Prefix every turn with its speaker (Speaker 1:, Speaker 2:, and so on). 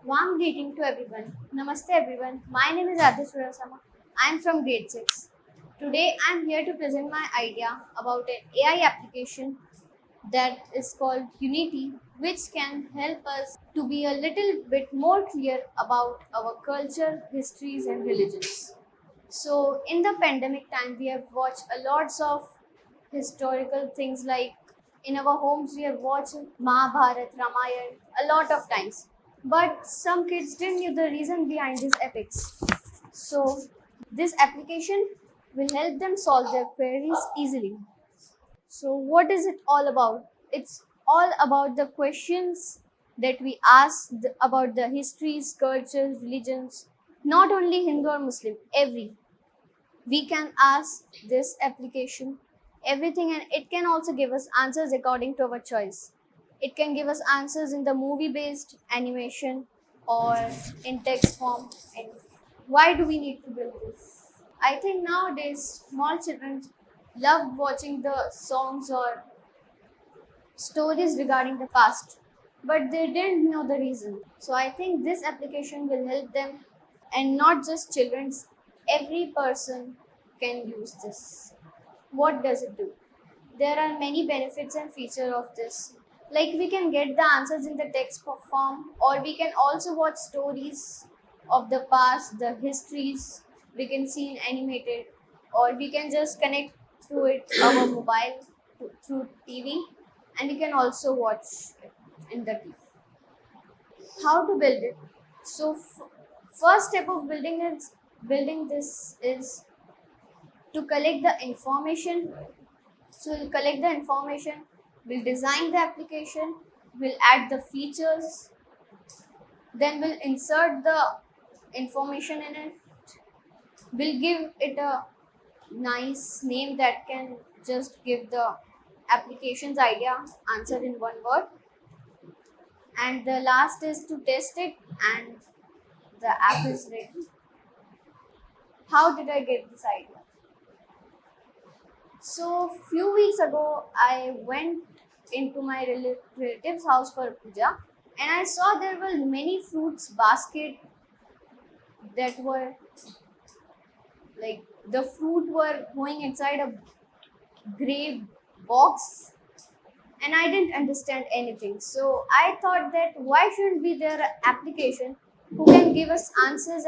Speaker 1: Warm greeting to everyone. Namaste everyone. My name is Aadhya Chudasama. I am from grade 6. Today I am here to present my idea about an AI application that is called Unity, which can help us to be a little bit more clear about our culture, histories and religions. So in the pandemic time we have watched a lots of historical things, like in our homes we have watched Mahabharat, Ramayana a lot of times. But some kids didn't know the reason behind these epics. So this application will help them solve their queries easily. So what is it all about? It's all about the questions that we ask about the histories, cultures, religions, not only Hindu or Muslim, every. We can ask this application everything, and it can also give us answers according to our choice. It can give us answers in the movie based animation or in text form. And why do we need to build this? I think nowadays small children love watching the songs or stories regarding the past, but they didn't know the reason. So I think this application will help them, and not just children's, every person can use this. What does it do? There are many benefits and features of this. Like we can get the answers in the text form, or we can also watch stories of the past, the histories we can see in animated, or we can just connect through it our mobile through TV, and we can also watch it in the TV. How to build it? So first step of building this is to collect the information. So we'll collect the information, we'll design the application, we'll add the features, then we'll insert the information in it. We'll give it a nice name that can just give the application's idea answered in one word. And the last is to test it, and the app is ready. How did I get this idea? So few weeks ago, I went into my relative's house for puja, and I saw there were many fruits basket that were like the fruit were going inside a gray box, and I didn't understand anything. So I thought that why shouldn't be there an application who can give us answers